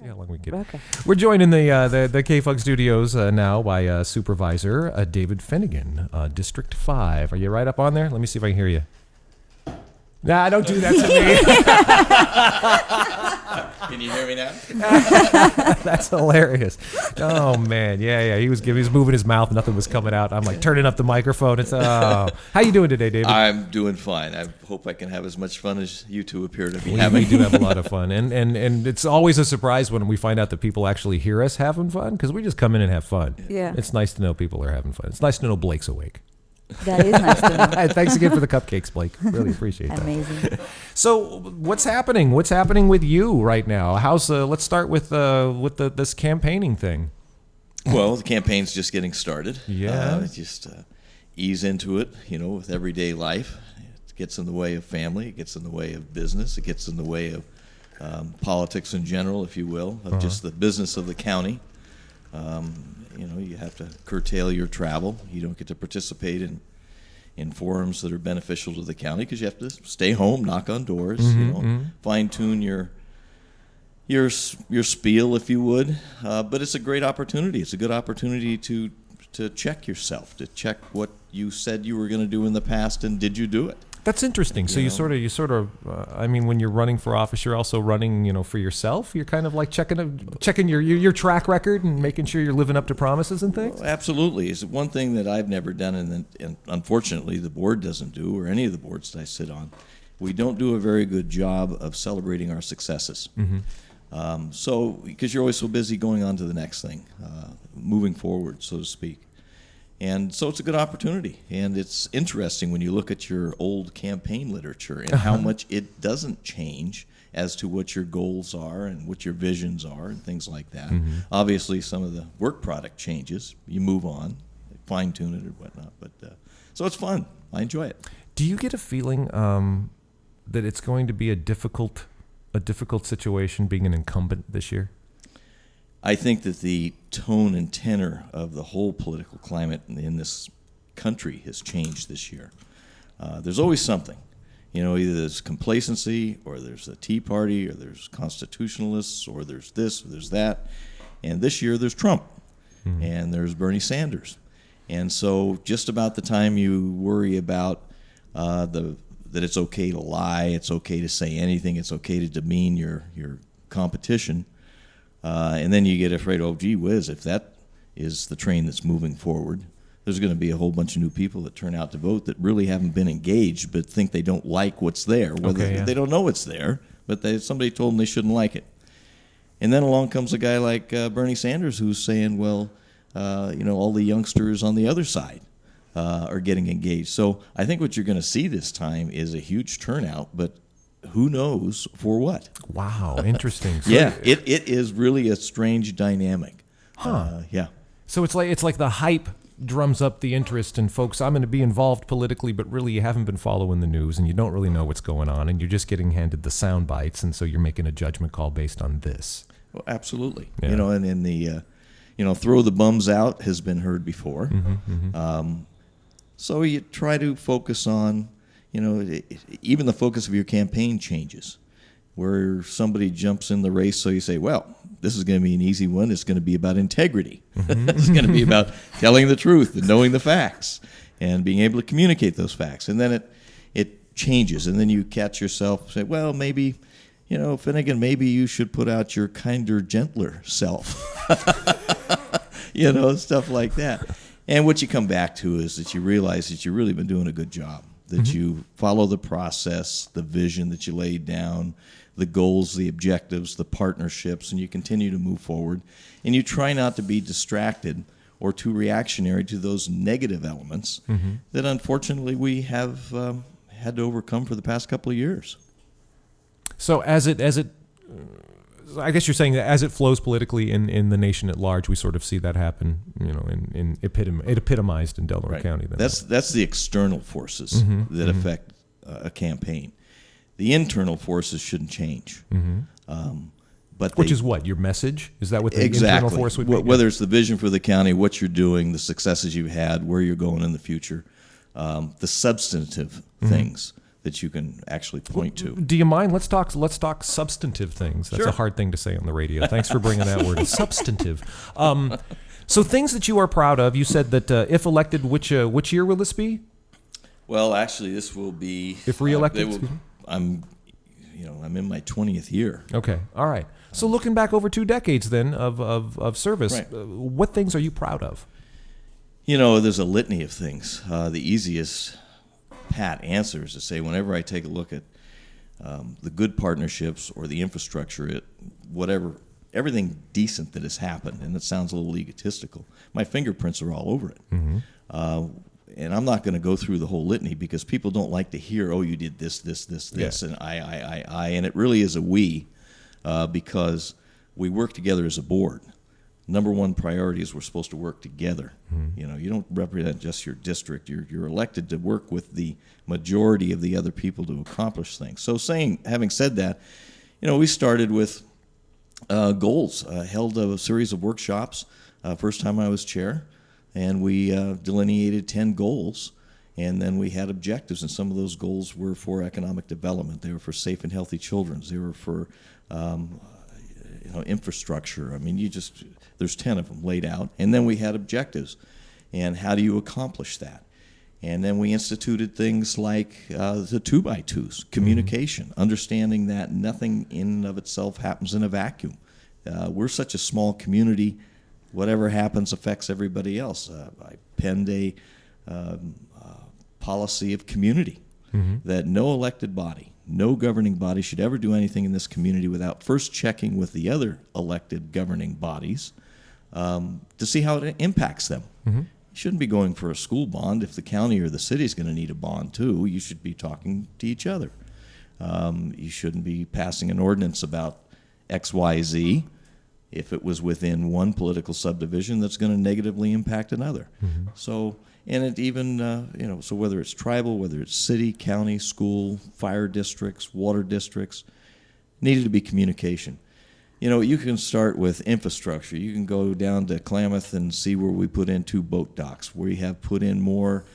See how long we get. Okay. We're joined in the KFUG studios now by Supervisor David Finnegan, District 5. Are you right up on there? Let me see if I can hear you. Nah, don't do that to me. Can you hear me now? That's hilarious. Oh man, yeah. He was moving his mouth, nothing was coming out. I'm like turning up the microphone. It's how you doing today, David? I'm doing fine. I hope I can have as much fun as you two appear to be having. We do have a lot of fun, and it's always a surprise when we find out that people actually hear us having fun because we just come in and have fun. Yeah, it's nice to know people are having fun. It's nice to know Blake's awake. That is nice to know. Thanks again for the cupcakes, Blake. Really appreciate that. Amazing. So, what's happening? What's happening with you right now? Let's start with this campaigning thing. Well, the campaign's just getting started. Yeah. Just ease into it, with everyday life. It gets in the way of family. It gets in the way of business. It gets in the way of politics in general, if you will, of just the business of the county. You have to curtail your travel. You don't get to participate in forums that are beneficial to the county because you have to stay home, knock on doors, fine-tune your spiel, if you would. But it's a great opportunity. It's a good opportunity to check yourself, to check what you said you were going to do in the past, and did you do it? That's interesting. So you sort of, when you're running for office, you're also running, for yourself. You're kind of like checking your track record and making sure you're living up to promises and things. Well, absolutely. It's one thing that I've never done, and unfortunately the board doesn't do, or any of the boards that I sit on. We don't do a very good job of celebrating our successes. Mm-hmm. So because you're always so busy going on to the next thing, moving forward, so to speak. And so it's a good opportunity, and it's interesting when you look at your old campaign literature and how much it doesn't change as to what your goals are and what your visions are and things like that. Mm-hmm. Obviously, some of the work product changes. You move on, fine-tune it or whatnot. But so it's fun. I enjoy it. Do you get a feeling that it's going to be a difficult situation being an incumbent this year? I think that the tone and tenor of the whole political climate in this country has changed this year. There's always something. Either there's complacency, or there's the Tea Party, or there's constitutionalists, or there's this, or there's that. And this year there's Trump, and there's Bernie Sanders. And so just about the time you worry about that it's okay to lie, it's okay to say anything, it's okay to demean your competition, and then you get afraid, oh, gee whiz, if that is the train that's moving forward, there's going to be a whole bunch of new people that turn out to vote that really haven't been engaged but think they don't like what's there. They don't know it's there, but somebody told them they shouldn't like it. And then along comes a guy like Bernie Sanders who's saying, well, all the youngsters on the other side are getting engaged. So I think what you're going to see this time is a huge turnout, but who knows for what? Wow, interesting. So yeah, it is really a strange dynamic. Yeah. So it's like the hype drums up the interest in folks. I'm going to be involved politically, but really you haven't been following the news and you don't really know what's going on, and you're just getting handed the sound bites, and so you're making a judgment call based on this. Well, absolutely. Yeah. And in the throw the bums out has been heard before. Mm-hmm, mm-hmm. So you try to focus on. Even the focus of your campaign changes, where somebody jumps in the race, so you say, well, this is going to be an easy one. It's going to be about integrity. It's going to be about telling the truth and knowing the facts and being able to communicate those facts. And then it changes, and then you catch yourself say, well, maybe, Finnegan, maybe you should put out your kinder, gentler self. Stuff like that. And what you come back to is that you realize that you've really been doing a good job. That you follow the process, the vision that you laid down, the goals, the objectives, the partnerships, and you continue to move forward. And you try not to be distracted or too reactionary to those negative elements that unfortunately we have had to overcome for the past couple of years. So I guess you're saying that as it flows politically in the nation at large, we sort of see that happen, it epitomized in Delaware County. Then. That's the external forces that affect a campaign. The internal forces shouldn't change. Which is what? Your message? Is that what the exactly. internal force would be? Whether it's the vision for the county, what you're doing, the successes you've had, where you're going in the future, the substantive things that you can actually point to. Do you mind? Let's talk substantive things. That's Sure. a hard thing to say on the radio. Thanks for bringing that word. Substantive. So things that you are proud of. You said that if elected, which year will this be? Well, actually, this will be If reelected. I'm in my 20th year. Okay. All right. So looking back over 2 decades then of service, Right. What things are you proud of? There's a litany of things. The easiest pat answer is to say whenever I take a look at the good partnerships or the infrastructure, everything decent that has happened, and it sounds a little egotistical, my fingerprints are all over it. Mm-hmm. And I'm not going to go through the whole litany because people don't like to hear, oh, you did this, Yeah. and I, and it really is a we, because we work together as a board. Number one priority is we're supposed to work together. Mm-hmm. You don't represent just your district. You're elected to work with the majority of the other people to accomplish things. So having said that, we started with goals, held a series of workshops, first time I was chair, and we delineated 10 goals, and then we had objectives, and some of those goals were for economic development. They were for safe and healthy children. They were for infrastructure. I mean, there's 10 of them laid out, and then we had objectives, and how do you accomplish that? And then we instituted things like the 2x2s, communication, understanding that nothing in and of itself happens in a vacuum. We're such a small community, whatever happens affects everybody else. I penned a policy of community, that no elected body, no governing body should ever do anything in this community without first checking with the other elected governing bodies to see how it impacts them. You shouldn't be going for a school bond. If the county or the city is going to need a bond too, you should be talking to each other. You shouldn't be passing an ordinance about X, Y, Z if it was within one political subdivision that's going to negatively impact another. So, and it even, so whether it's tribal, whether it's city, county, school, fire districts, water districts, needed to be communication. You can start with infrastructure. You can go down to Klamath and see where we put in 2 boat docks. We have put in more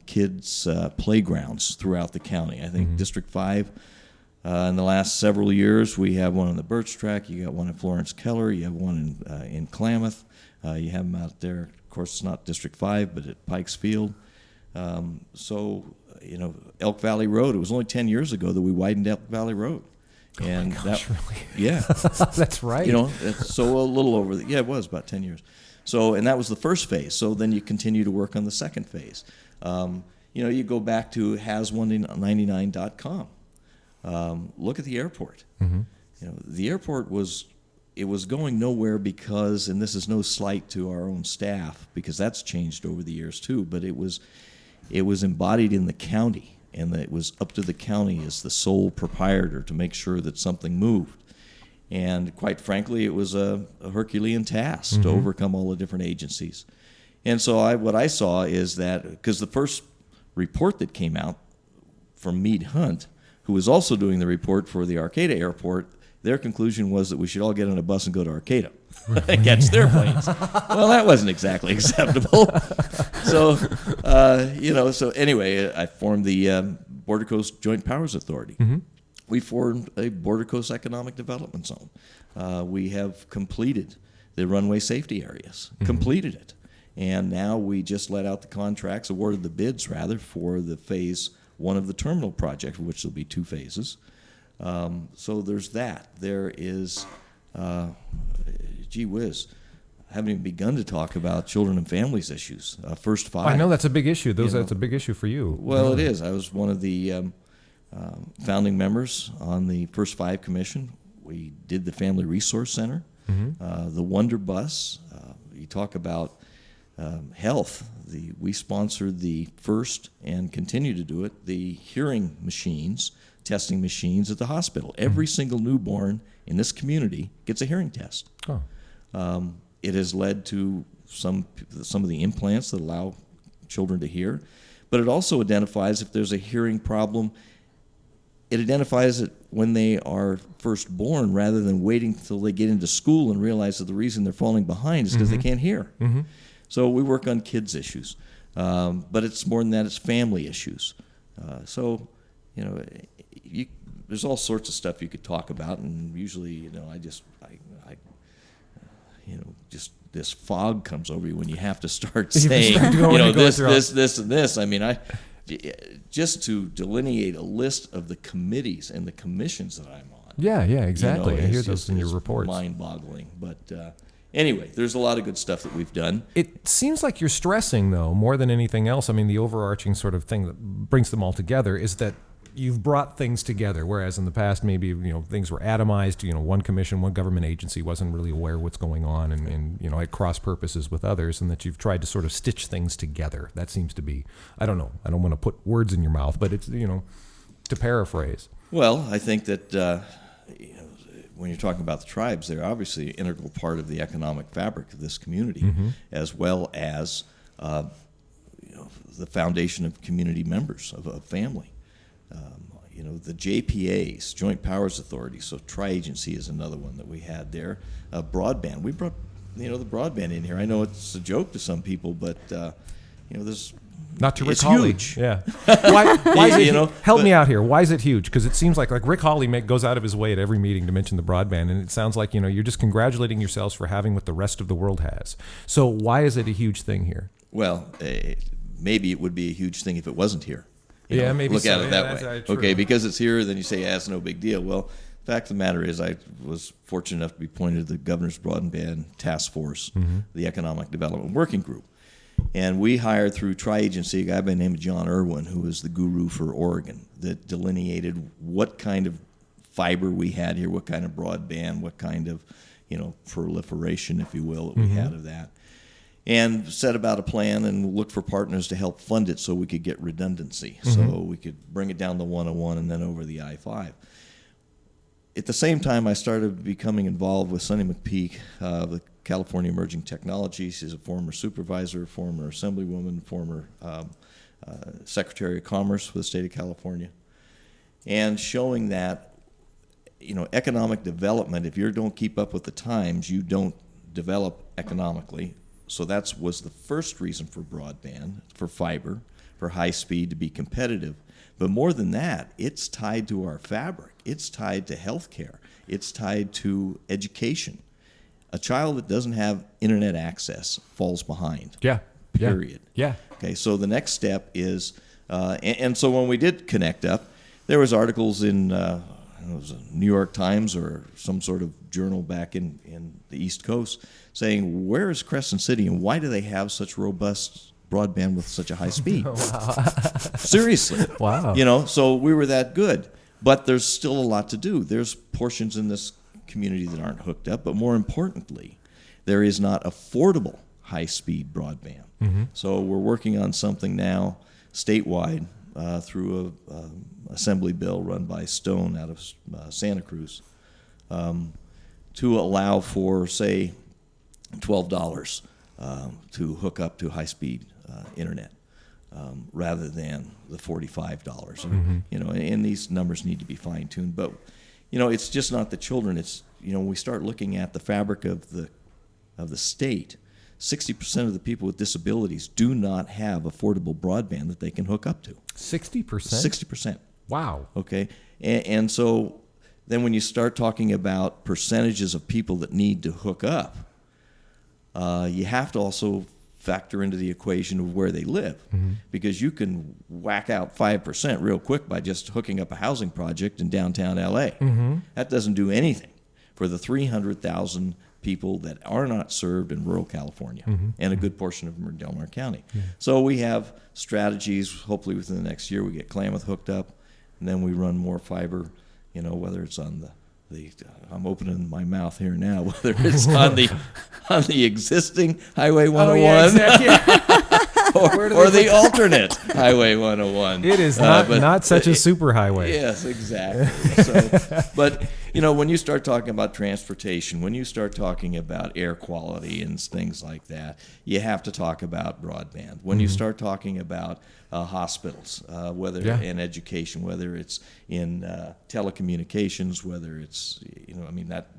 kids' playgrounds throughout the county. I think District 5, in the last several years, we have one on the Birch Track. You got one in Florence Keller. You have one in Klamath. You have them out there. Of course, it's not District 5, but at Pikes Field. Elk Valley Road. It was only 10 years ago that we widened Elk Valley Road. And Really? Yeah. That's right. So a little over, it was about 10 years. So, and that was the first phase. So then you continue to work on the second phase. You go back to has199.com. Look at the airport. The airport was going nowhere because, and this is no slight to our own staff, because that's changed over the years too, but it was embodied in the county. And that it was up to the county as the sole proprietor to make sure that something moved. And quite frankly, it was a Herculean task to overcome all the different agencies. And so what I saw is that, because the first report that came out from Meade Hunt, who was also doing the report for the Arcata Airport, their conclusion was that we should all get on a bus and go to Arcata and catch their planes. Well, that wasn't exactly acceptable. So, so anyway, I formed the Border Coast Joint Powers Authority. We formed a Border Coast Economic Development Zone. We have completed the runway safety areas, completed it. And now we just let out the contracts, awarded the bids, rather, for the phase 1 of the terminal project, which will be 2 phases. So there's that. There is, gee whiz, I haven't even begun to talk about children and families issues. First 5. I know that's a big issue. That's a big issue for you. Well, it is. I was one of the founding members on the First 5 Commission. We did the Family Resource Center, the Wonder Bus. You talk about health. We sponsored the first, and continue to do it, the hearing machines, testing machines at the hospital. Every single newborn in this community gets a hearing test. Oh. It has led to some of the implants that allow children to hear, but it also identifies if there's a hearing problem. It identifies it when they are first born, rather than waiting until they get into school and realize that the reason they're falling behind is because they can't hear. So we work on kids' issues, but it's more than that. It's family issues. So there's all sorts of stuff you could talk about, and usually, just this fog comes over you when you have to start saying, this, and this. I mean, just to delineate a list of the committees and the commissions that I'm on. Yeah, exactly. I hear those in your reports. Mind-boggling, but anyway, there's a lot of good stuff that we've done. It seems like you're stressing, though, more than anything else. I mean, the overarching sort of thing that brings them all together is that you've brought things together, whereas in the past maybe things were atomized. One commission, one government agency wasn't really aware of what's going on, and at cross purposes with others, and that you've tried to sort of stitch things together. That seems to be, I don't know, I don't want to put words in your mouth, but it's to paraphrase. Well, I think that when you're talking about the tribes, they're obviously an integral part of the economic fabric of this community, as well as the foundation of community members of a family. The JPAs, Joint Powers Authority, so tri-agency is another one that we had there. Broadband, we brought the broadband in here. I know it's a joke to some people, but there's not to Rick it's Hawley. Huge. Yeah. Why is it, help me out here. Why is it huge? Because it seems like Rick Hawley goes out of his way at every meeting to mention the broadband, and it sounds like you're just congratulating yourselves for having what the rest of the world has. So why is it a huge thing here? Well, maybe it would be a huge thing if it wasn't here. Maybe look so. at it that way. Okay, because it's here, then you say, it's no big deal. Well, the fact of the matter is, I was fortunate enough to be appointed to the Governor's Broadband Task Force, the Economic Development Working Group. And we hired through tri-agency a guy by the name of John Irwin, who was the guru for Oregon, that delineated what kind of fiber we had here, what kind of broadband, what kind of proliferation, if you will, that we had of that. And set about a plan and looked for partners to help fund it so we could get redundancy, so we could bring it down to 101 and then over the I-5. At the same time, I started becoming involved with Sonny McPeak, the California Emerging Technologies. She's a former supervisor, former assemblywoman, former Secretary of Commerce for the state of California, and showing that economic development, if you don't keep up with the times, you don't develop economically. So that was the first reason for broadband, for fiber, for high speed, to be competitive. But more than that, it's tied to our fabric. It's tied to healthcare. It's tied to education. A child that doesn't have internet access falls behind. Yeah. Period. Yeah. Okay, so the next step is, and so when we did connect up, there was articles in it was a New York Times or some sort of journal back in the East Coast saying, where is Crescent City and why do they have such robust broadband with such a high speed? Wow. Seriously. Wow. So we were that good. But there's still a lot to do. There's portions in this community that aren't hooked up, but more importantly, there is not affordable high-speed broadband. So we're working on something now statewide through a assembly bill run by Stone out of Santa Cruz to allow for, say, $12 to hook up to high-speed internet rather than the $45. And these numbers need to be fine-tuned. But, it's just not the children. It's, when we start looking at the fabric of the state, 60% of the people with disabilities do not have affordable broadband that they can hook up to. 60%? 60%. Wow. Okay. And so then when you start talking about percentages of people that need to hook up, you have to also factor into the equation of where they live, because you can whack out 5% real quick by just hooking up a housing project in downtown LA. That doesn't do anything for the 300,000 people that are not served in rural California, and a good portion of them are in Del Mar County. So we have strategies. Hopefully within the next year we get Klamath hooked up, and then we run more fiber, whether it's on the I'm opening my mouth here now, whether it's on the existing Highway 101 or the alternate Highway 101. It is not such a super highway. Yes, exactly. So, but when you start talking about transportation, when you start talking about air quality and things like that, you have to talk about broadband. When you start talking about hospitals, whether in education, whether it's in telecommunications, whether it's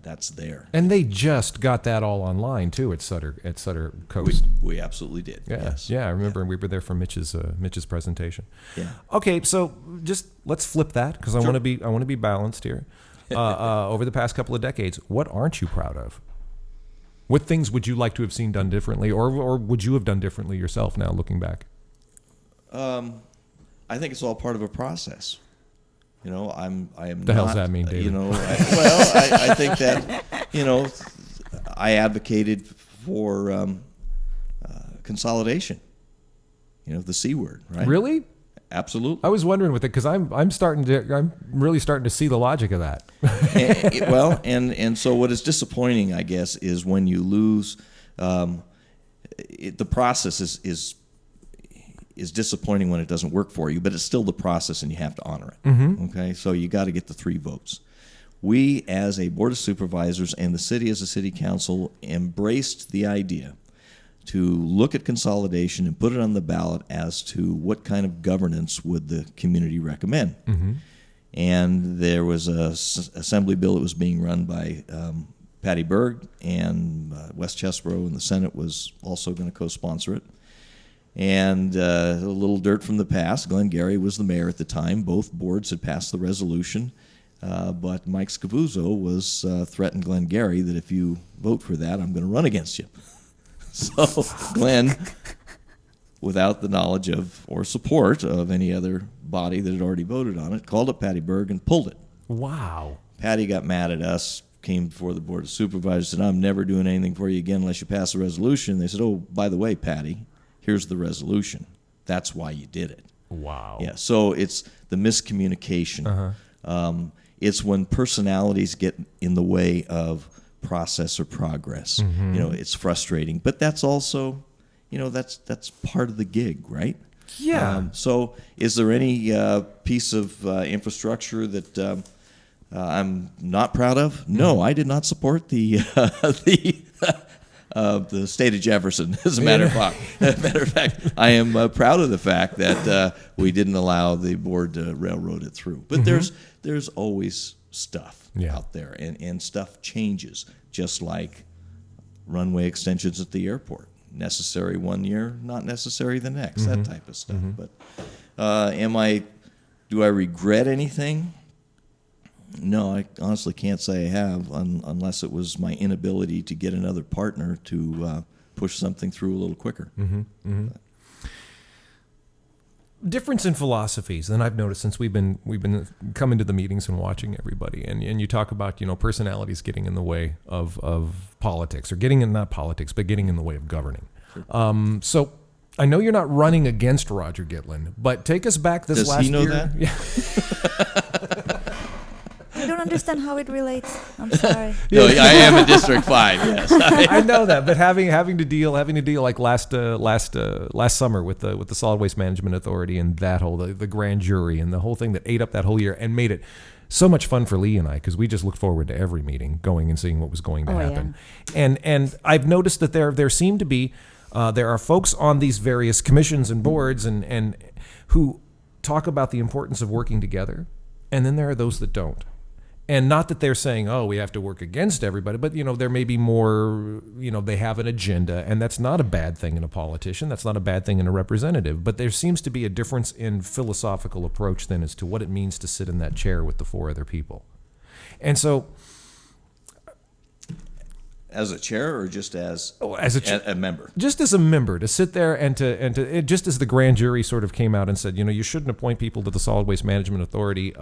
that's there. And they just got that all online too at Sutter Coast. We absolutely did. Yeah, yes. I remember we were there for Mitch's presentation. Yeah. Okay, so just let's flip that because I want to be balanced here. Over the past couple of decades, what aren't you proud of? What things would you like to have seen done differently, or would you have done differently yourself now looking back? I think it's all part of a process. I am. The hell's that mean, David? I think that I advocated for consolidation. The C word, right? Really? Absolutely. I was wondering with it because I'm really starting to see the logic of that. and so what is disappointing, I guess, is when you lose. The process is disappointing when it doesn't work for you, but it's still the process, and you have to honor it. Mm-hmm. Okay, so you got to get the 3 votes. We, as a board of supervisors, and the city as a city council, embraced the idea to look at consolidation and put it on the ballot as to what kind of governance would the community recommend. Mm-hmm. And there was a assembly bill that was being run by Patty Berg, and West Chesborough in the Senate was also going to co-sponsor it. And a little dirt from the past, Glenn Gary was the mayor at the time. Both boards had passed the resolution, but Mike Scavuzzo was threatened Glenn Gary that if you vote for that, I'm going to run against you. So Glenn, without the knowledge of or support of any other body that had already voted on it, called up Patty Berg and pulled it. Wow. Patty got mad at us, came before the Board of Supervisors, said, I'm never doing anything for you again unless you pass the resolution. They said, oh, by the way, Patty, here's the resolution. That's why you did it. Wow. Yeah, so it's the miscommunication. Uh-huh. It's when personalities get in the way of process or progress. Mm-hmm. It's frustrating. But that's also, that's part of the gig, right? Yeah. So is there any piece of infrastructure that I'm not proud of? No, I did not support the state of Jefferson. As a matter of fact, I am proud of the fact that we didn't allow the board to railroad it through. But there's always stuff out there, and stuff changes, just like runway extensions at the airport. Necessary one year, not necessary the next, that type of stuff. But do I regret anything? No, I honestly can't say I have, unless it was my inability to get another partner to push something through a little quicker. Mm-hmm. Mm-hmm. Difference in philosophies that I've noticed since we've been coming to the meetings and watching everybody, and you talk about personalities getting in the way of politics, or getting in, not politics, but getting in the way of governing. Sure. So I know you're not running against Roger Gitlin, but take us back this last year. Does he know that? Yeah. I don't understand how it relates. I'm sorry. No, I am in District 5. Yes, I know that, but having to deal like last summer with the Solid Waste Management Authority and that whole the grand jury and the whole thing that ate up that whole year and made it so much fun for Lee and I, because we just looked forward to every meeting, going and seeing what was going to happen. Yeah. And I've noticed that there seem to be there are folks on these various commissions and boards and who talk about the importance of working together, and then there are those that don't. And not that they're saying, oh, we have to work against everybody, but, there may be more, they have an agenda, and that's not a bad thing in a politician. That's not a bad thing in a representative. But there seems to be a difference in philosophical approach then as to what it means to sit in that chair with the 4 other people. And so... As a chair, or just as a member? Just as a member, to sit there and to just as the grand jury sort of came out and said, you shouldn't appoint people to the Solid Waste Management Authority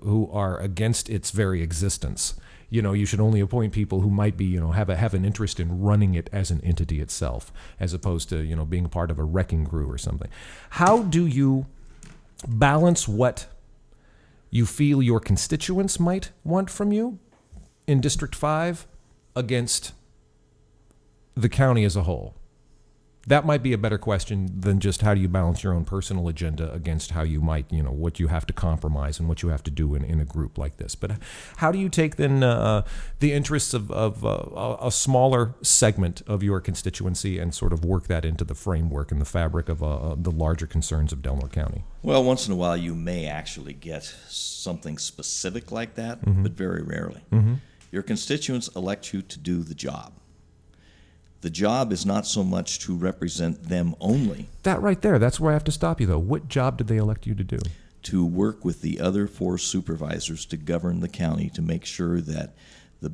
who are against its very existence. You should only appoint people who might be, have an interest in running it as an entity itself, as opposed to, being part of a wrecking crew or something. How do you balance what you feel your constituents might want from you in District 5 against the county as a whole? That might be a better question than just how do you balance your own personal agenda against how you might, what you have to compromise and what you have to do in a group like this. But how do you take then the interests of a smaller segment of your constituency and sort of work that into the framework and the fabric of the larger concerns of Delmar County? Well, once in a while you may actually get something specific like that, but very rarely. Your constituents elect you to do the job. The job is not so much to represent them only. That right there, that's where I have to stop you, though. What job did they elect you to do? To work with the other 4 supervisors to govern the county to make sure that the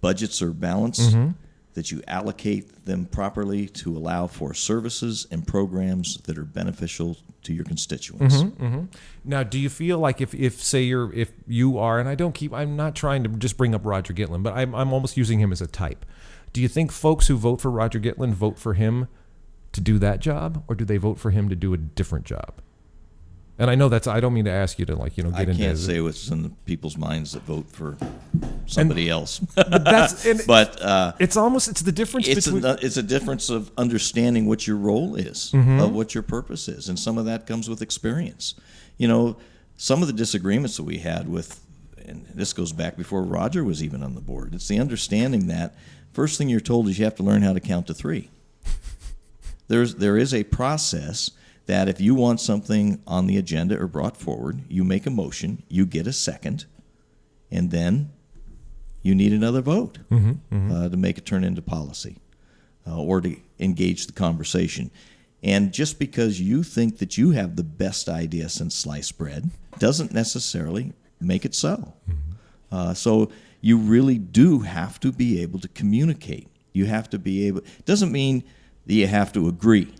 budgets are balanced, that you allocate them properly to allow for services and programs that are beneficial to your constituents. Now, do you feel like if you are, and I'm not trying to just bring up Roger Gitlin, but I'm almost using him as a type. Do you think folks who vote for Roger Gitlin vote for him to do that job, or do they vote for him to do a different job? And I know I don't mean to ask you to get into it. I can't say what's in the people's minds that vote for somebody else. But it's the difference between... It's a difference of understanding what your role is, of what your purpose is, and some of that comes with experience. Some of the disagreements that we had with, and this goes back before Roger was even on the board, it's the understanding that first thing you're told is you have to learn how to count to 3. There is a process that if you want something on the agenda or brought forward, you make a motion, you get a second, and then you need another vote to make it turn into policy or to engage the conversation. And just because you think that you have the best idea since sliced bread doesn't necessarily make it so. So you really do have to be able to communicate. You have to be able, it doesn't mean that you have to agree.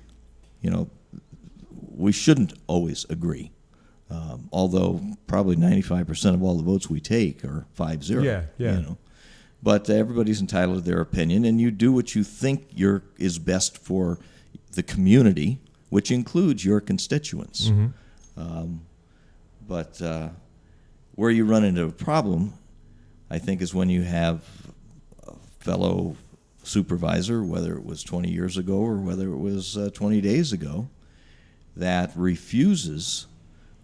We shouldn't always agree, although probably 95% of all the votes we take are 5-0. Yeah. But everybody's entitled to their opinion, and you do what you think is best for the community, which includes your constituents. But where you run into a problem, I think, is when you have a fellow supervisor, whether it was 20 years ago or whether it was 20 days ago, that refuses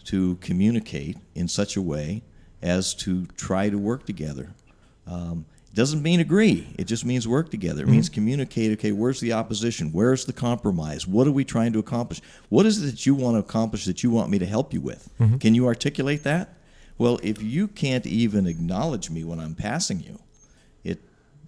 to communicate in such a way as to try to work together. It doesn't mean agree. It just means work together. It means communicate, okay, where's the opposition? Where's the compromise? What are we trying to accomplish? What is it that you want to accomplish that you want me to help you with? Can you articulate that? Well, if you can't even acknowledge me when I'm passing you,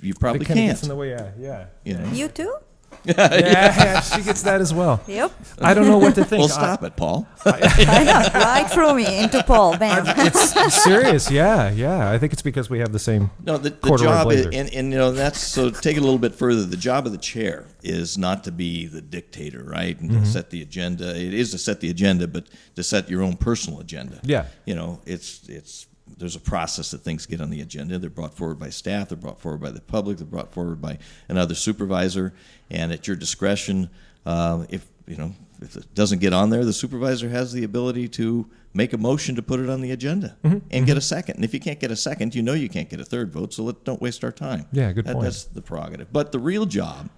you probably can't. Gets in the way, yeah. You too? Yeah, she gets that as well. Yep. I don't know what to think. Well, stop it, Paul. I know, right through me into Paul. Bam. It's serious, yeah. I think it's because we have the same. No, the job is, and that's so. Take it a little bit further. The job of the chair is not to be the dictator, right? And to set the agenda. It is to set the agenda, but to set your own personal agenda. Yeah. It's. There's a process that things get on the agenda. They're brought forward by staff. They're brought forward by the public. They're brought forward by another supervisor. And at your discretion, if it doesn't get on there, the supervisor has the ability to make a motion to put it on the agenda and get a second. And if you can't get a second, you can't get a third vote. So don't waste our time. Yeah, good point. That's the prerogative. But the real job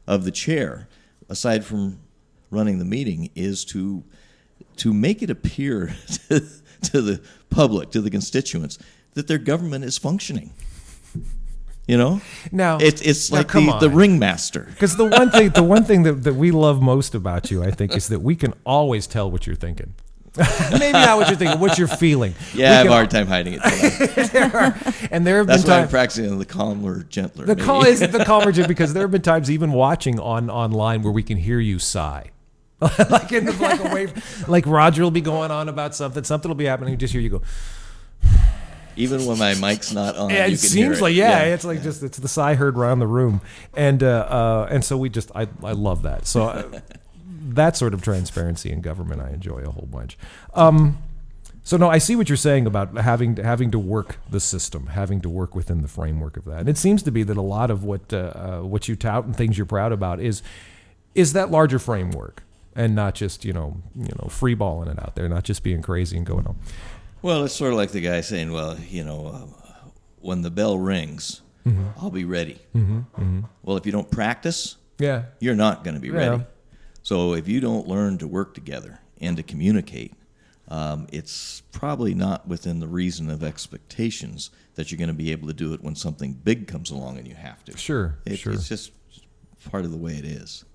of the chair, aside from running the meeting, is to make it appear to the public, to the constituents, that their government is functioning. Now it's like the ringmaster. Because the one thing that we love most about you, I think, is that we can always tell what you're thinking. Maybe not what you're thinking, what you're feeling. Yeah, I have a hard time hiding it. There have been That's why times I'm practicing on the calmer, gentler. The calmer, because there have been times even watching online where we can hear you sigh. like Roger will be going on about something will be happening, you just hear you go. Even when my mic's not on, yeah, you it can seems hear it. like it's like just it's the sigh heard around the room, and so I love that. So that sort of transparency in government I enjoy a whole bunch. So no, I see what you're saying about having to work the system, having to work within the framework of that, and it seems to be that a lot of what you tout and things you're proud about is that larger framework. And not just free balling it out there, not just being crazy and going on. Well, it's sort of like the guy saying, "Well, when the bell rings, I'll be ready." Well, if you don't practice, you're not going to be ready. So if you don't learn to work together and to communicate, it's probably not within the reason of expectations that you're going to be able to do it when something big comes along and you have to. Sure. It's just part of the way it is.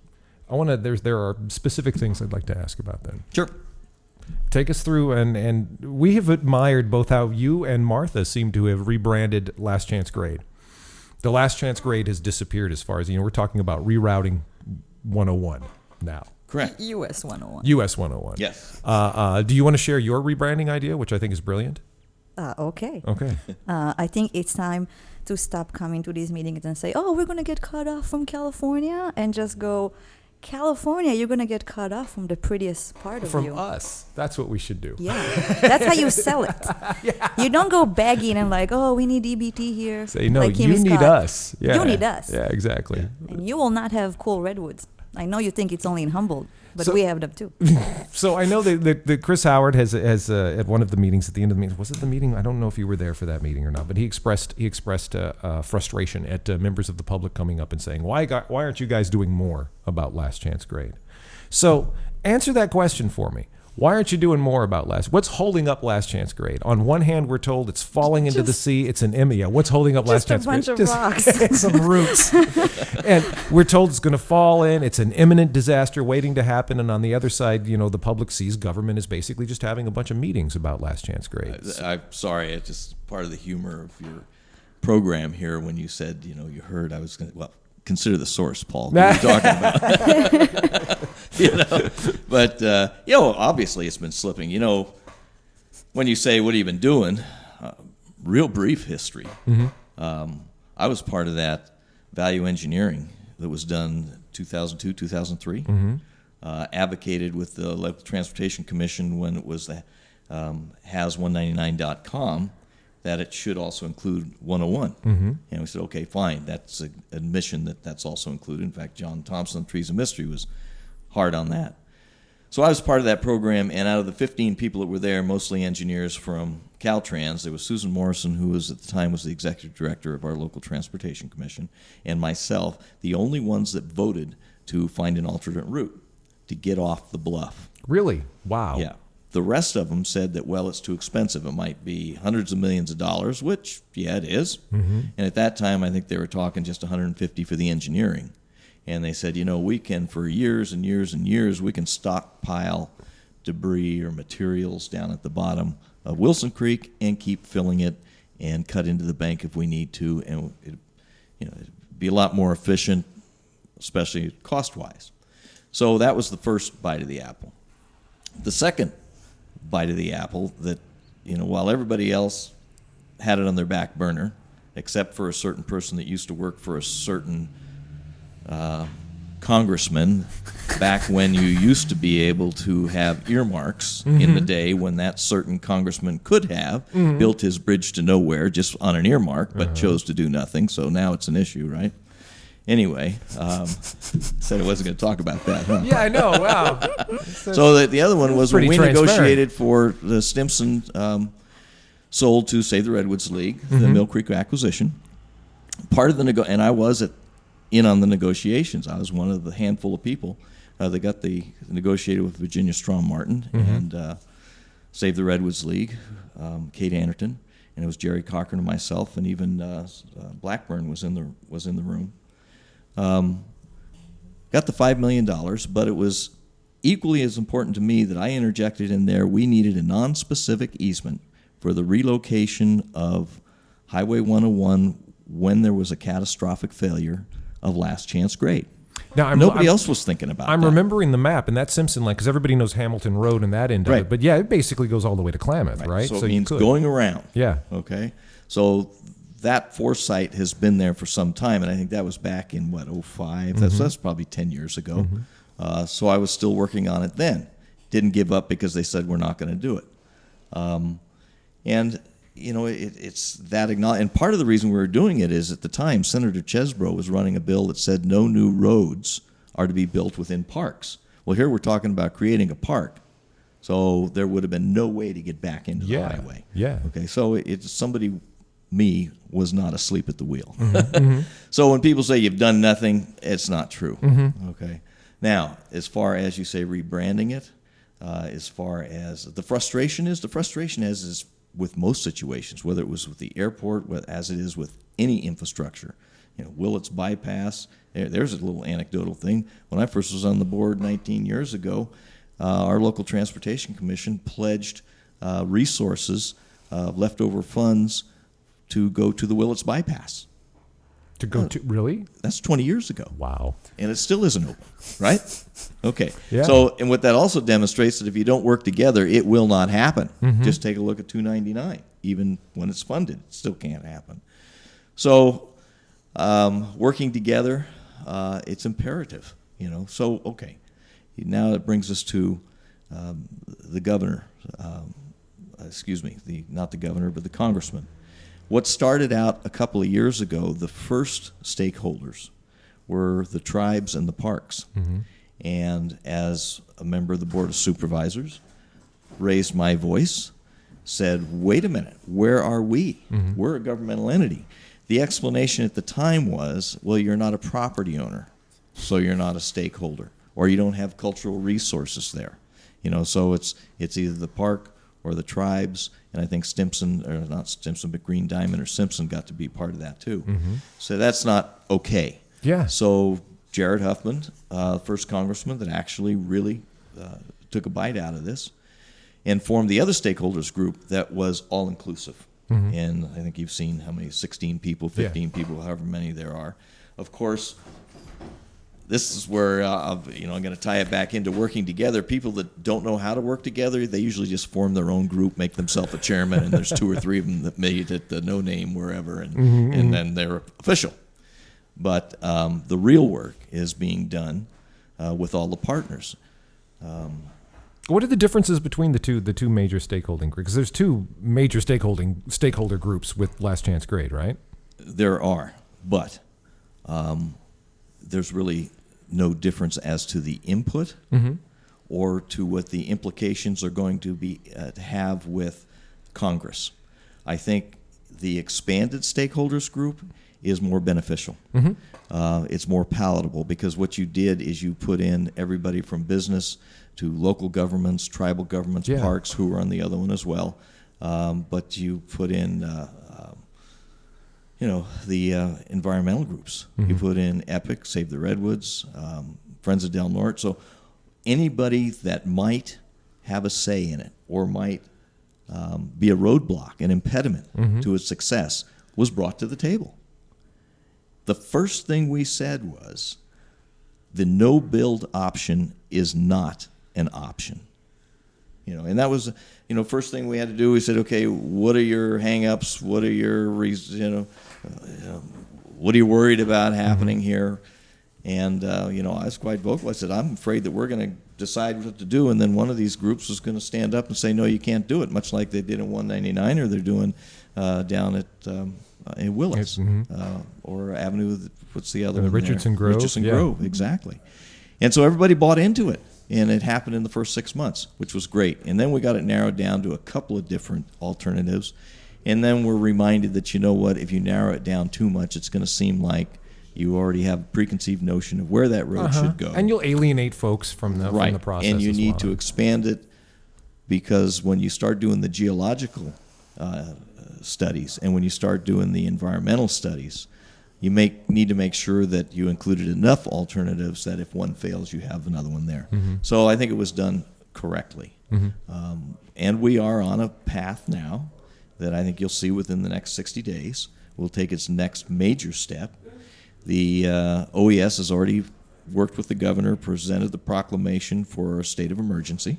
There are specific things I'd like to ask about then. Sure. Take us through, and we have admired both how you and Martha seem to have rebranded Last Chance Grade. The Last Chance Grade has disappeared as far as, we're talking about rerouting 101 now. Correct. US 101. US 101. Yes. Do you want to share your rebranding idea, which I think is brilliant? Okay. Okay. I think it's time to stop coming to these meetings and say, oh, we're going to get cut off from California, and just go, California, you're going to get cut off from the prettiest part of you. From us. That's what we should do. Yeah. That's how you sell it. Yeah. You don't go begging and like, oh, we need EBT here. Say, no, like you need Scott. us. Yeah. You need us. Yeah, exactly. Yeah. And you will not have cool redwoods. I know you think it's only in Humboldt, but So- we have them too. So I know that Chris Howard has at one of the meetings, at the end of the meeting, was it the meeting? I don't know if you were there for that meeting or not, but he expressed frustration at members of the public coming up and saying, why aren't you guys doing more about Last Chance Grade? So answer that question for me. Why aren't you doing more about what's holding up Last Chance Grade? On one hand, we're told it's falling into the sea. It's an Emia. What's holding up Last Chance Grade? Just a bunch of rocks. Some roots. And we're told it's going to fall in. It's an imminent disaster waiting to happen. And on the other side, the public sees government is basically just having a bunch of meetings about Last Chance Grade. I'm sorry. It's just part of the humor of your program here when you said, you heard I was going to, consider the source, Paul. What are you talking about? But obviously it's been slipping. When you say, what have you been doing? Real brief history. Mm-hmm. I was part of that value engineering that was done 2002, 2003. Mm-hmm. Advocated with the Local Transportation Commission when it was the has199.com that it should also include 101. Mm-hmm. And we said, okay, fine. That's an admission that's also included. In fact, John Thompson, Trees of Mystery, was hard on that. So I was part of that program, and out of the 15 people that were there, mostly engineers from Caltrans, there was Susan Morrison, who was at the time was the executive director of our Local Transportation Commission, and myself, the only ones that voted to find an alternate route to get off the bluff. Really? Wow. Yeah. The rest of them said that, it's too expensive. It might be hundreds of millions of dollars, which, it is. Mm-hmm. And at that time, I think they were talking just $150 for the engineering. And they said, we can, for years and years and years, we can stockpile debris or materials down at the bottom of Wilson Creek and keep filling it and cut into the bank if we need to. And it'd be a lot more efficient, especially cost-wise. So that was the first bite of the apple. The second bite of the apple that, while everybody else had it on their back burner, except for a certain person that used to work for a certain congressman back when you used to be able to have earmarks mm-hmm. in the day when that certain congressman could have mm-hmm. built his bridge to nowhere just on an earmark, but chose to do nothing. So now it's an issue, right? Anyway, said I wasn't going to talk about that, huh? Yeah, I know. Wow. So the other one was when we transparent. negotiated for the Stimson sold to Save the Redwoods League, mm-hmm. the Mill Creek acquisition. Part of the and I was in on the negotiations. I was one of the handful of people that got negotiated with Virginia Strom Martin mm-hmm. and Save the Redwoods League, Kate Anderton, and it was Jerry Cochran and myself, and even Blackburn was in the room. Got the $5 million, but it was equally as important to me that I interjected in there we needed a non-specific easement for the relocation of Highway 101 when there was a catastrophic failure of Last Chance Grade. Now, Nobody else was thinking about I'm that. remembering the map, and that's Simpson Lane, because everybody knows Hamilton Road and that end of right. it. But yeah, it basically goes all the way to Klamath, right? So it means going around. Yeah. Okay. So that foresight has been there for some time, and I think that was back in, 2005? Mm-hmm. That's probably 10 years ago. Mm-hmm. So I was still working on it then. Didn't give up because they said we're not going to do it. It's that and part of the reason we were doing it is at the time Senator Chesbrough was running a bill that said no new roads are to be built within parks. Well, here we're talking about creating a park, so there would have been no way to get back into the highway. Yeah. Okay. So me was not asleep at the wheel. Mm-hmm. So when people say you've done nothing, it's not true. Mm-hmm. Okay. Now, as far as you say rebranding it, as far as the frustration is with most situations, whether it was with the airport, as it is with any infrastructure. Willits bypass. There's a little anecdotal thing. When I first was on the board 19 years ago, our local transportation commission pledged resources, leftover funds, to go to the Willits bypass. To go to, really? That's 20 years ago. Wow. And it still isn't open, right? Okay. Yeah. So, and what that also demonstrates that if you don't work together, it will not happen. Just take a look at 299. Even when it's funded, it still can't happen. So, working together, it's imperative, So, okay. Now it brings us to the governor. Not the governor, but the congressman. What started out a couple of years ago, the first stakeholders were the tribes and the parks. And as a member of the Board of Supervisors, raised my voice, said, wait a minute, where are we? We're a governmental entity. The explanation at the time was, well, you're not a property owner, so you're not a stakeholder, or you don't have cultural resources there. So it's either the park or the tribes, and I think but Green Diamond or Simpson got to be part of that too. So that's not okay. Yeah. So Jared Huffman, first congressman that actually really took a bite out of this, and formed the other stakeholders group that was all-inclusive. And I think you've seen how many, 16 people, 15 people, however many there are. Of course, this is where I'm going to tie it back into working together. People that don't know how to work together, they usually just form their own group, make themselves a chairman, and there's 2 or 3 of them that made it the no name wherever, and then they're official. But the real work is being done with all the partners. What are the differences between the two major stakeholding groups? Because there's 2 major stakeholder groups with Last Chance Grade, right? There are, but there's really no difference as to the input or to what the implications are going to be to have with Congress. I think the expanded stakeholders group is more beneficial. It's more palatable because what you did is you put in everybody from business to local governments, tribal governments, parks, who are on the other one as well. But you put in, the environmental groups. You put in EPIC, Save the Redwoods, Friends of Del Norte. So anybody that might have a say in it or might be a roadblock, an impediment to its success, was brought to the table. The first thing we said was the no-build option is not an option. And that was, first thing we had to do, we said, okay, what are your hang-ups? What are your, what are you worried about happening here? And, I was quite vocal. I said, I'm afraid that we're going to decide what to do, and then one of these groups is going to stand up and say, no, you can't do it, much like they did in 199 or they're doing down at in Willits or Avenue, what's the other one Richardson there? Grove. Richardson Grove, exactly. And so everybody bought into it. And it happened in the first 6 months, which was great. And then we got it narrowed down to a couple of different alternatives. And then we're reminded that, if you narrow it down too much, it's going to seem like you already have a preconceived notion of where that road should go. And you'll alienate folks from the process. And you need to expand it because when you start doing the geological studies and when you start doing the environmental studies, you need to make sure that you included enough alternatives that if one fails, you have another one there. So I think it was done correctly. And we are on a path now that I think you'll see within the next 60 days will take its next major step. The OES has already worked with the governor, presented the proclamation for a state of emergency.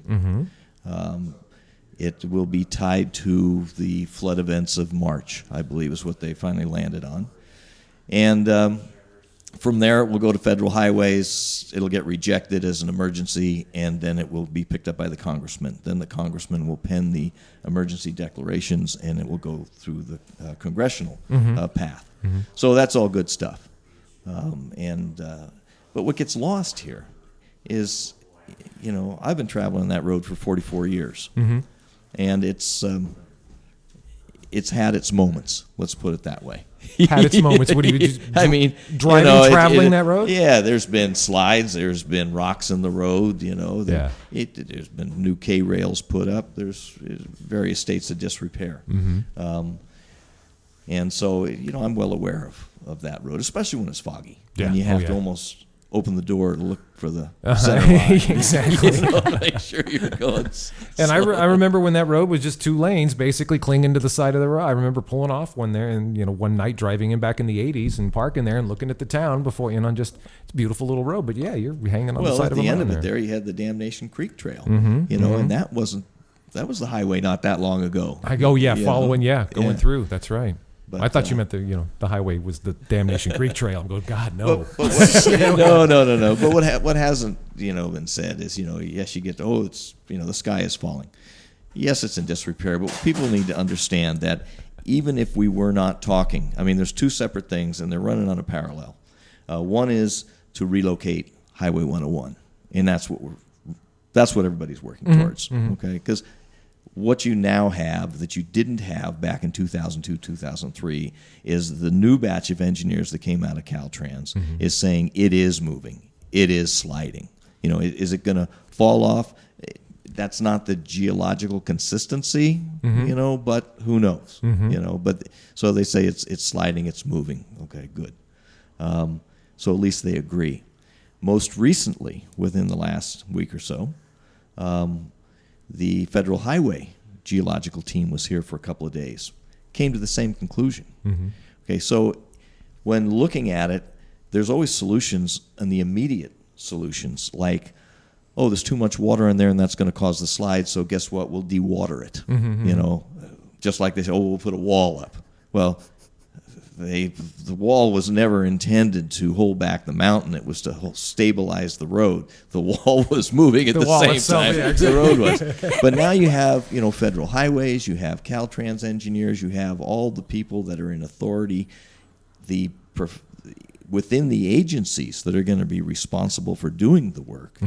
It will be tied to the flood events of March, I believe is what they finally landed on. And from there, it will go to federal highways. It'll get rejected as an emergency, and then it will be picked up by the congressman. Then the congressman will pen the emergency declarations, and it will go through the congressional path. So that's all good stuff. But what gets lost here is, I've been traveling that road for 44 years, and it's it's had its moments. Let's put it that way. Had its moments. What do you just? I mean, driving, traveling that road. Yeah, there's been slides. There's been rocks in the road. Yeah. There's been new K rails put up. There's various states of disrepair. And so, I'm well aware of that road, especially when it's foggy. Yeah. And you have yeah. to almost open the door to look for the center line. Exactly. To make sure you're going. And I remember when that road was just 2 lanes, basically clinging to the side of the road. I remember pulling off one there, and one night driving in back in the '80s and parking there and looking at the town before, just it's a beautiful little road. But yeah, you're hanging on the side of a mountain. Well, at the end of it, there you had the Damnation Creek Trail. And that was the highway not that long ago. Going through. That's right. But, I thought you meant the highway was the Damnation Creek Trail. I'm going, God, no. No. But what hasn't been said is yes, you get it's the sky is falling. Yes, it's in disrepair, but people need to understand that even if we were not talking, I mean, there's 2 separate things, and they're running on a parallel. One is to relocate Highway 101, and that's what everybody's working towards. Okay, because what you now have that you didn't have back in 2002, 2003 is the new batch of engineers that came out of Caltrans is saying it is moving, it is sliding. Is it going to fall off? That's not the geological consistency, but who knows? But so they say it's sliding, it's moving. Okay, good. So at least they agree. Most recently, within the last week or so, the Federal Highway Geological team was here for a couple of days, came to the same conclusion. Okay, so when looking at it, there's always solutions, and the immediate solutions, like, there's too much water in there and that's going to cause the slide, so guess what? We'll de-water it. Just like they say, we'll put a wall up. Well, the wall was never intended to hold back the mountain. It was to stabilize the road. The wall was moving at the same time the road was. But now you have, federal highways, you have Caltrans engineers, you have all the people that are in authority, within the agencies that are going to be responsible for doing the work,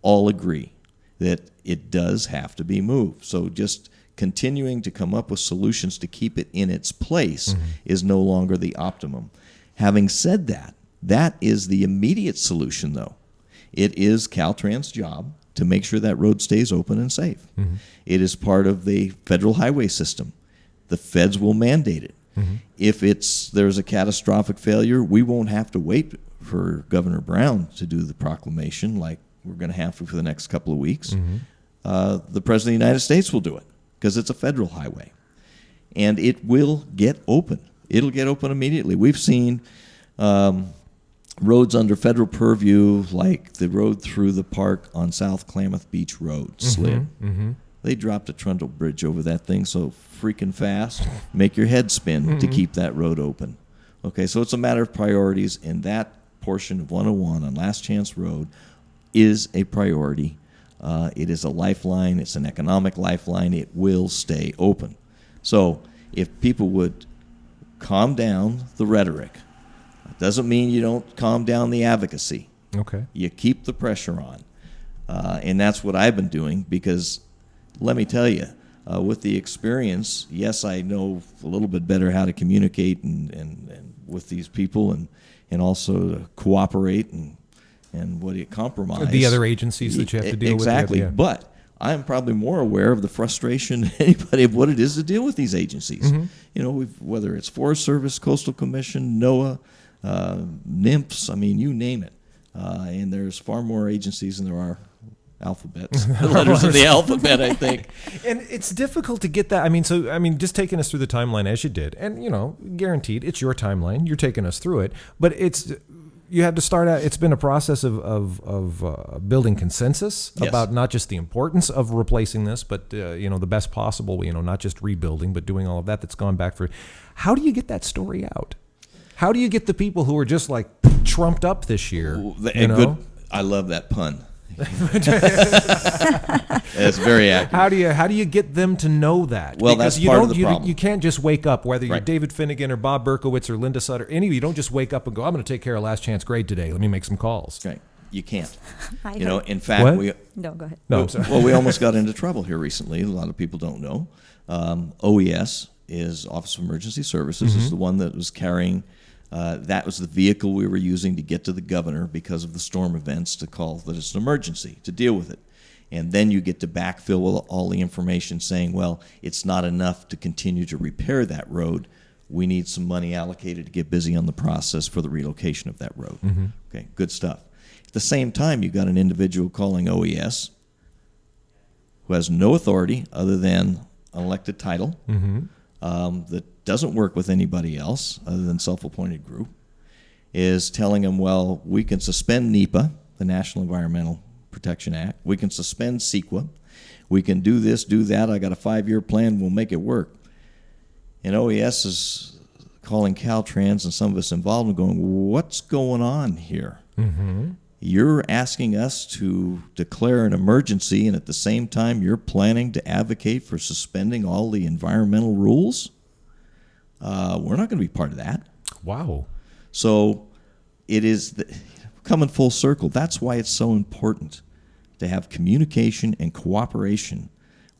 all agree that it does have to be moved. So just continuing to come up with solutions to keep it in its place is no longer the optimum. Having said that, that is the immediate solution, though. It is Caltrans' job to make sure that road stays open and safe. It is part of the federal highway system. The feds will mandate it. If there's a catastrophic failure, we won't have to wait for Governor Brown to do the proclamation like we're going to have to for the next couple of weeks. The President of the United States will do it, because it's a federal highway. And it will get open. It'll get open immediately. We've seen roads under federal purview, like the road through the park on South Klamath Beach Road, slid. They dropped a trundle bridge over that thing so freaking fast, make your head spin to keep that road open. Okay, so it's a matter of priorities, and that portion of 101 on Last Chance Road is a priority. It is a lifeline. It's an economic lifeline. It will stay open. So if people would calm down the rhetoric, it doesn't mean you don't calm down the advocacy. Okay. You keep the pressure on. And that's what I've been doing, because let me tell you, with the experience, yes, I know a little bit better how to communicate and with these people and also to cooperate and what do you compromise? The other agencies that you have to deal with. Exactly. But I'm probably more aware of the frustration than anybody of what it is to deal with these agencies. Whether it's Forest Service, Coastal Commission, NOAA, NIMPS, I mean, you name it. And there's far more agencies than there are alphabets, the letters in the alphabet, I think. And it's difficult to get that. Just taking us through the timeline as you did, and, guaranteed, it's your timeline. You're taking us through it. But you had to start out. It's been a process of building consensus about not just the importance of replacing this, but the best possible. Not just rebuilding, but doing all of that. That's gone back for. How do you get that story out? How do you get the people who are just like trumped up this year? Good. I love that pun. It's very accurate. How do you get them to know that? Well, because that's part of the problem. You can't just wake up, whether you're Right. David Finnegan or Bob Berkowitz or Linda Sutter, any of you don't just wake up and go, I'm going to take care of Last Chance Grade today. Let me make some calls. Right. You can't. I In fact, What? No, go ahead. No, I'm sorry. Well, we almost got into trouble here recently. A lot of people don't know. OES is Office of Emergency Services. Is the one that was carrying. That was the vehicle we were using to get to the governor because of the storm events to call that it's an emergency, to deal with it. And then you get to backfill with all the information saying, well, it's not enough to continue to repair that road. We need some money allocated to get busy on the process for the relocation of that road. Okay, good stuff. At the same time, you've got an individual calling OES who has no authority other than an elected title, that doesn't work with anybody else other than self-appointed group, is telling them, well, we can suspend NEPA, the National Environmental Protection Act. We can suspend CEQA. We can do this, do that. I got a 5-year plan. We'll make it work. And OES is calling Caltrans and some of us involved and going, what's going on here? You're asking us to declare an emergency, and at the same time you're planning to advocate for suspending all the environmental rules? We're not going to be part of that. Wow. So it is coming full circle. That's why it's so important to have communication and cooperation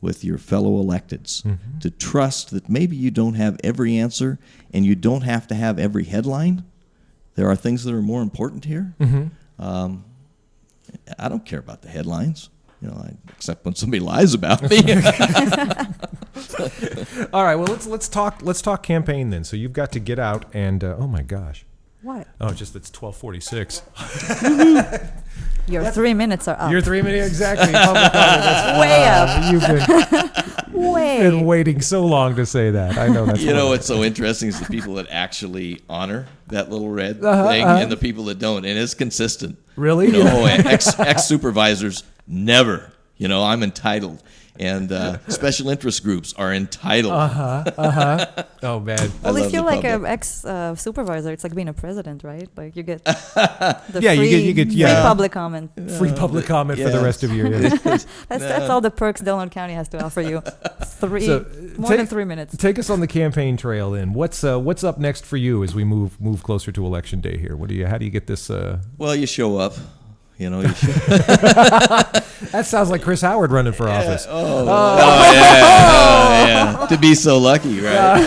with your fellow electeds, to trust that maybe you don't have every answer and you don't have to have every headline. There are things that are more important here. I don't care about the headlines, except when somebody lies about me. All right. Well, let's talk campaign then. So you've got to get out and oh my gosh. What? Oh, just it's 12:46. Your 3 minutes are up. Your 3 minutes exactly. Public comment, that's Way up. You've been Way. waiting so long to say that. I know that's. What's so interesting is the people that actually honor that little red thing and the people that don't, and it's consistent. Really? Ex supervisors never. I'm entitled, and special interest groups are entitled. Oh man. Well, if you're like an ex-supervisor, it's like being a president, right? Like you get the you get free public comment. Free public comment for the rest of your year. That's all the perks Delaware County has to offer you. More than 3 minutes. Take us on the campaign trail then. What's up next for you as we move closer to election day here? How do you get this? Well, you show up. That sounds like Chris Howard running for office. Yeah. To be so lucky, right?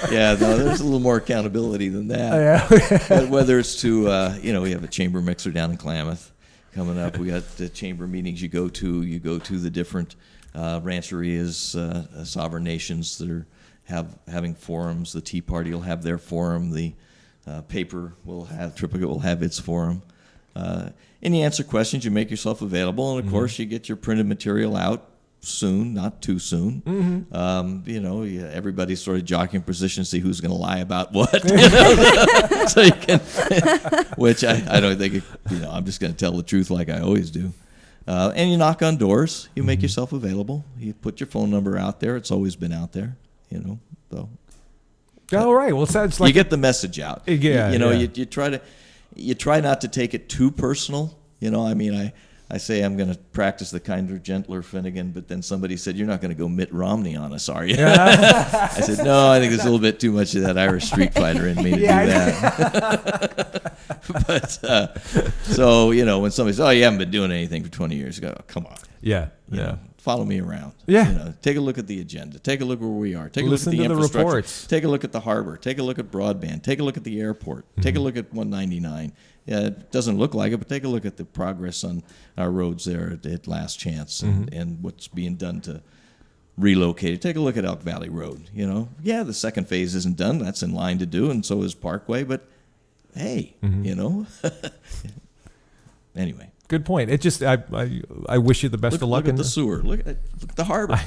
There's a little more accountability than that. But whether it's to, we have a chamber mixer down in Klamath coming up. We got the chamber meetings you go to the different rancherias, sovereign nations that are having forums. The Tea Party will have their forum. The paper Triplicate will have its forum. And you answer questions, you make yourself available, and of course you get your printed material out soon, not too soon. Everybody's sort of jockeying position to see who's going to lie about what. So you can, which I don't think, I'm just going to tell the truth like I always do. And you knock on doors, you make yourself available, you put your phone number out there. It's always been out there, so. All right. Well, it sounds like you get the message out. Yeah. You try not to take it too personal. I say I'm going to practice the kinder, gentler Finnegan, but then somebody said, "You're not going to go Mitt Romney on us, are you?" I said, "No, I think there's a little bit too much of that Irish street fighter in me to do that." But so when somebody says, "Oh, you haven't been doing anything for 20 years," go, oh, "Come on." Yeah. Follow me around. Yeah. Take a look at the agenda. Take a look where we are. Take a Listen look at the to the infrastructure. reports. Take a look at the harbor. Take a look at broadband. Take a look at the airport. Take a look at 199. Yeah, it doesn't look like it, but take a look at the progress on our roads there at Last Chance and what's being done to relocate it. Take a look at Elk Valley Road. The second phase isn't done. That's in line to do, and so is Parkway. But hey, anyway. Good point. It just I wish you the best of luck. Look at the sewer. Look at the harbor.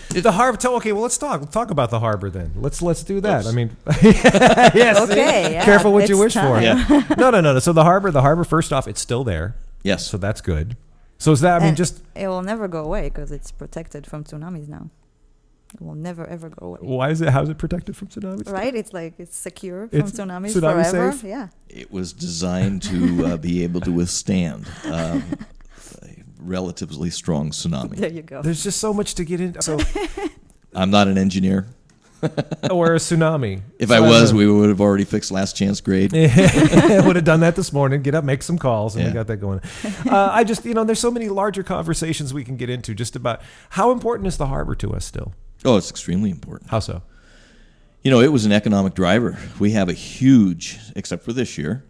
The harbor. Okay, well, let's talk about the harbor then. Let's do that. Oops. I mean, yes. Okay. Yeah, Careful what you wish time. for. Yeah. No. So the harbor. First off, it's still there. Yes. So that's good. So is that? It will never go away because it's protected from tsunamis now. It will never ever go away. Why is it? How is it protected from tsunamis? Right? It's secure from tsunamis tsunami forever. safe? Yeah. It was designed to be able to withstand a relatively strong tsunami. There you go. There's just so much to get into. So I'm not an engineer. or a tsunami. If I was, we would have already fixed last chance grade. Would have done that this morning. Get up, make some calls, and Yeah. we got that going. I just, there's so many larger conversations we can get into just about how important is the harbor to us still. Oh, it's extremely important. How so? It was an economic driver. We have a huge, except for this year,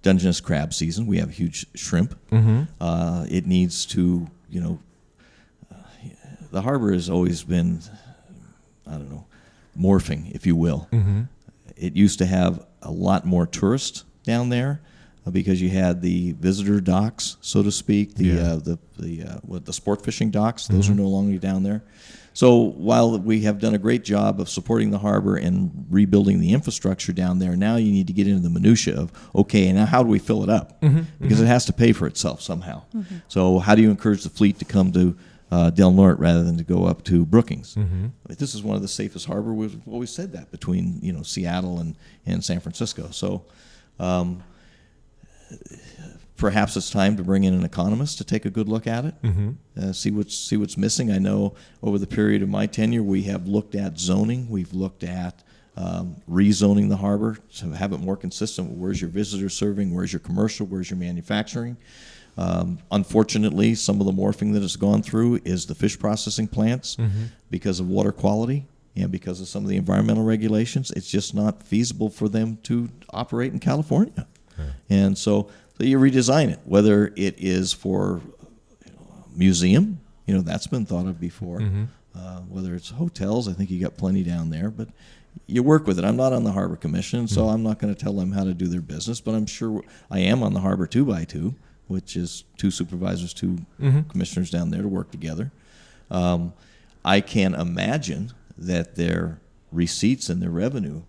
Dungeness crab season. We have a huge shrimp. It needs to, the harbor has always been, morphing, if you will. It used to have a lot more tourists down there because you had the visitor docks, so to speak, the sport fishing docks. Those are no longer down there. So while we have done a great job of supporting the harbor and rebuilding the infrastructure down there, now you need to get into the minutia of, okay, now how do we fill it up? Because it has to pay for itself somehow. So how do you encourage the fleet to come to Del Norte rather than to go up to Brookings? This is one of the safest harbor. We've always said that between Seattle and San Francisco. So perhaps it's time to bring in an economist to take a good look at it, see what's missing. I know over the period of my tenure, we have looked at zoning. We've looked at rezoning the harbor to have it more consistent. Where's your visitor serving? Where's your commercial? Where's your manufacturing? Unfortunately, some of the morphing that has gone through is the fish processing plants because of water quality and because of some of the environmental regulations. It's just not feasible for them to operate in California. And so you redesign it, whether it is for museum, that's been thought of before. Whether it's hotels, I think you got plenty down there, but you work with it. I'm not on the Harbor Commission, so I'm not going to tell them how to do their business, but I'm sure I am on the Harbor 2x2, which is 2 supervisors, 2 commissioners down there to work together. I can imagine that their receipts and their revenue,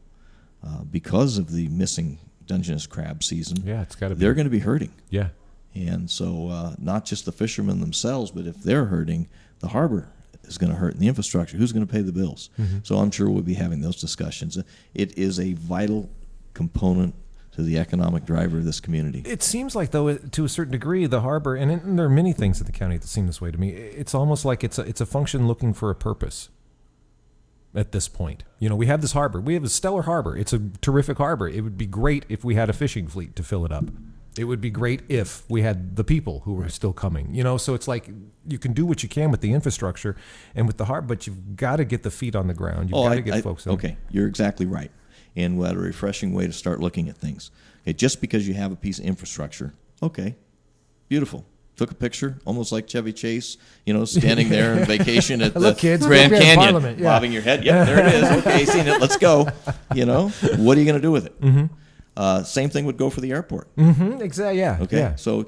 because of the missing Dungeness crab season, it's got to be. They're going to be hurting. Yeah. And so not just the fishermen themselves, but if they're hurting, the harbor is going to hurt, and the infrastructure. Who's going to pay the bills? So I'm sure we'll be having those discussions. It is a vital component to the economic driver of this community. It seems like, though, to a certain degree, the harbor, and there are many things in the county that seem this way to me, it's almost like it's a function looking for a purpose at this point. We have this harbor. We have a stellar harbor. It's a terrific harbor. It would be great if we had a fishing fleet to fill it up. It would be great if we had the people who were still coming. So it's like you can do what you can with the infrastructure and with the harbor, but you've got to get the feet on the ground. You've got to get folks in. Okay, you're exactly right. And what a refreshing way to start looking at things. Okay, just because you have a piece of infrastructure, okay, beautiful. Took a picture, almost like Chevy Chase, standing there on vacation at the Grand Canyon, bobbing your head. Yep, there it is. Okay, seen it. Let's go. What are you going to do with it? Same thing would go for the airport. Exactly. Yeah. Okay. Yeah. So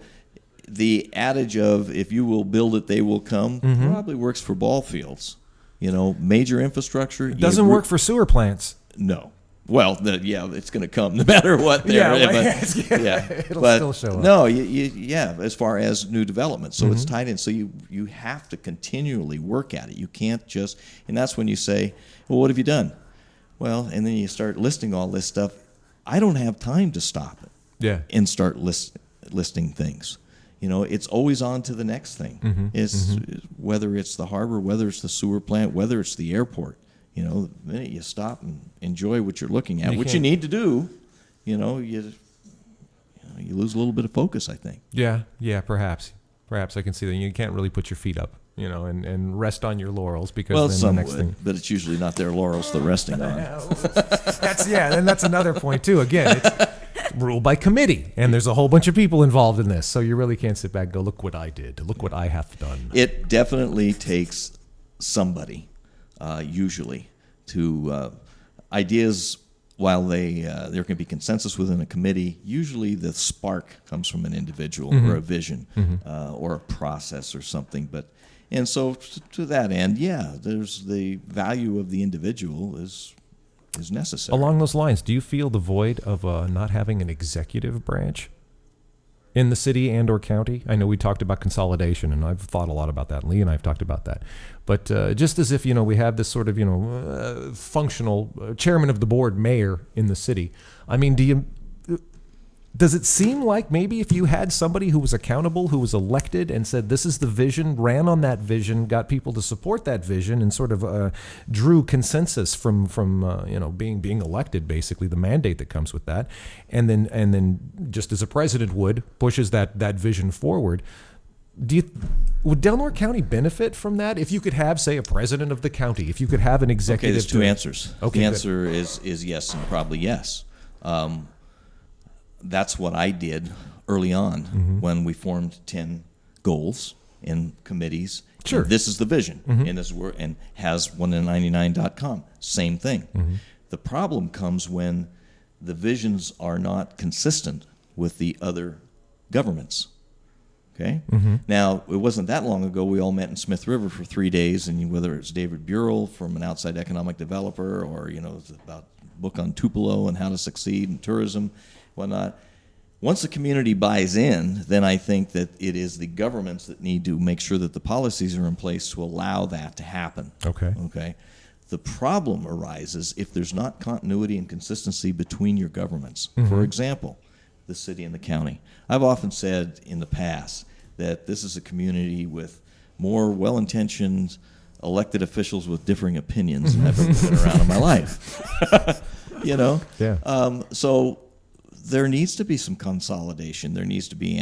the adage of "if you will build it, they will come" probably works for ball fields. Major infrastructure. It doesn't work for sewer plants. No. Well, it's going to come no matter what. It'll still show up. No, as far as new development. So it's tied in. So you have to continually work at it. You can't just, and that's when you say, well, what have you done? Well, and then you start listing all this stuff. I don't have time to stop it. Yeah. And start listing things. It's always on to the next thing. Whether it's the harbor, whether it's the sewer plant, whether it's the airport. The minute you stop and enjoy what you're looking at, which you need to do, you lose a little bit of focus, I think. Yeah, perhaps I can see that. You can't really put your feet up, and rest on your laurels because then the next thing. But it's usually not their laurels they're resting on. And that's another point too. Again, it's ruled by committee, and there's a whole bunch of people involved in this, so you really can't sit back and go, look what I did, look what I have done. It definitely takes somebody. Usually, to ideas, while there can be consensus within a committee, usually the spark comes from an individual or a vision or a process or something. And so to that end, there's the value of the individual is necessary. Along those lines, do you feel the void of not having an executive branch in the city and or county? I know we talked about consolidation, and I've thought a lot about that. Lee and I have talked about that. But just as if, we have this sort of, functional chairman of the board, mayor in the city. I mean, Does it seem like maybe if you had somebody who was accountable, who was elected and said, this is the vision, ran on that vision, got people to support that vision, and sort of drew consensus from being elected, basically, the mandate that comes with that, and then just as a president would, pushes that vision forward, would Delaware County benefit from that? If you could have, say, a president of the county, if you could have an executive... Okay, there's two answers. Okay, the answer is yes and probably yes. That's what I did early on when we formed 10 goals in committees. Sure. And this is the vision, and this and has 1in99.com. Same thing. The problem comes when the visions are not consistent with the other governments. Okay. Now, it wasn't that long ago we all met in Smith River for 3 days, and whether it's David Burrell from an outside economic developer, or it's about a book on Tupelo and how to succeed in tourism, whatnot. Once the community buys in, then I think that it is the governments that need to make sure that the policies are in place to allow that to happen. Okay. The problem arises if there's not continuity and consistency between your governments. For example, the city and the county. I've often said in the past that this is a community with more well-intentioned elected officials with differing opinions than I've ever been around in my life. Yeah. So there needs to be some consolidation. There needs to be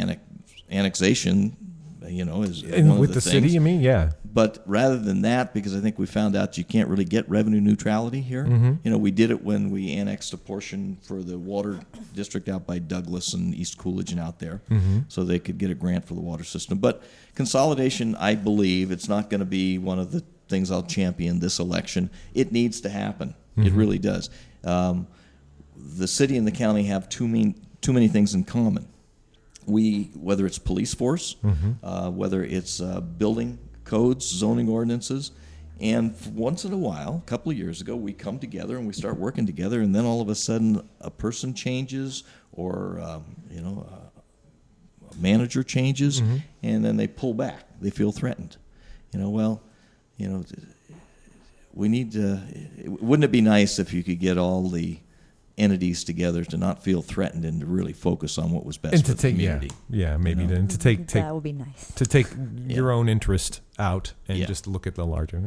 annexation, is one with of the things. city, you mean? Yeah. But rather than that, because I think we found out you can't really get revenue neutrality here. We did it when we annexed a portion for the water district out by Douglas and East Coolidge and out there, so they could get a grant for the water system. But consolidation, I believe, it's not going to be one of the things I'll champion this election. It needs to happen. It really does. The city and the county have too many things in common. Whether it's police force, whether it's building codes, zoning ordinances, and once in a while, a couple of years ago, we come together and we start working together, and then all of a sudden a person changes or a manager changes, and then they pull back. They feel threatened. We need to. Wouldn't it be nice if you could get all the entities together to not feel threatened and to really focus on what was best for the community? Maybe then to take that would be nice. To take your own interest out and just look at the larger.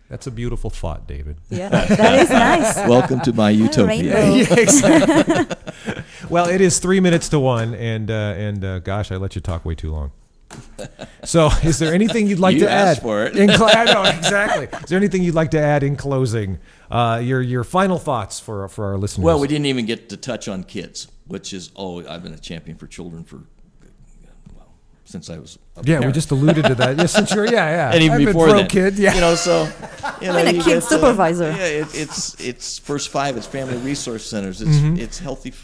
That's a beautiful thought, David. Yeah, that is nice. Welcome to my utopia. Rainbow. Exactly. Well, it is 3 minutes to 1, and gosh, I let you talk way too long. So, is there anything you'd like You to add? asked for it. I know, exactly. Is there anything you'd like to add in closing? Your final thoughts for our listeners. Well, we didn't even get to touch on kids, which is I've been a champion for children since I was a parent. We just alluded to that. Since you're and even I've before been pro that, kid. I'm a kid supervisor. It's First Five. It's family resource centers. It's healthy.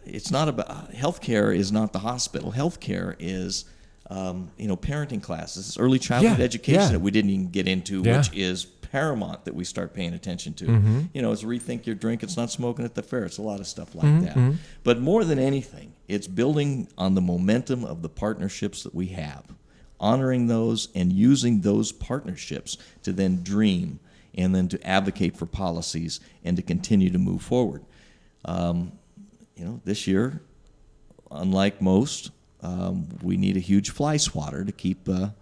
It's not about healthcare. Is not the hospital. Healthcare is parenting classes, it's early childhood education that we didn't even get into, which is paramount that we start paying attention to. It's rethink your drink. It's not smoking at the fair. It's a lot of stuff like that. But more than anything, it's building on the momentum of the partnerships that we have, honoring those and using those partnerships to then dream and then to advocate for policies and to continue to move forward. This year, unlike most, we need a huge fly swatter to keep the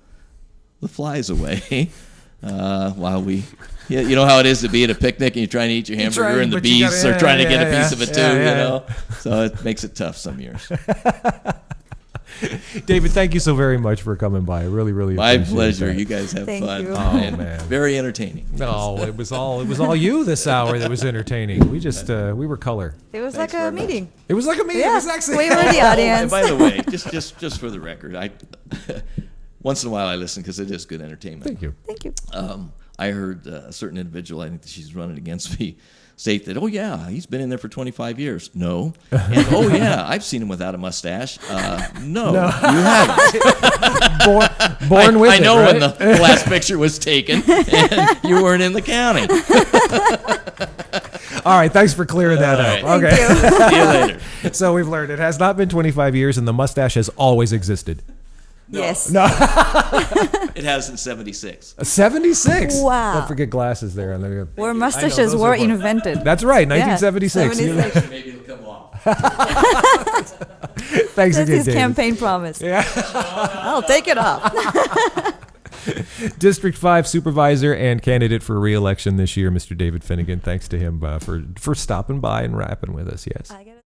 flies away. While we, you know how it is to be at a picnic and you're trying to eat your hamburger and the bees are trying to get a piece of it too, So it makes it tough some years. David, thank you so very much for coming by. I really, really appreciate it. My pleasure. You guys have fun. You. Oh, man. Very entertaining. No, it was all you this hour that was entertaining. We just we were color. It was Thanks like a very much. meeting. It was like a meeting. Yeah. It was actually We were the audience. And by the way, just for the record, I once in a while I listen because it is good entertainment. Thank you. Thank you. I heard a certain individual, I think that she's running against me, state that, he's been in there for 25 years. No. And, I've seen him without a mustache. No, you haven't. Born with it, I know right? when the last picture was taken, and you weren't in the county. All right, thanks for clearing that up. All Okay. See you later. So we've learned it has not been 25 years, and the mustache has always existed. Yes. No. It has since 76. 76. Wow. Don't forget glasses there. And there. Where I know, mustaches those were are fun. invented. That's right, Yeah, 1976. 76. Maybe it'll come along. Thanks That's again, his David. campaign promise. Yeah. I'll take it off. District 5 supervisor and candidate for re-election this year, Mr. David Finnegan. Thanks to him for stopping by and rapping with us. Yes. I get it.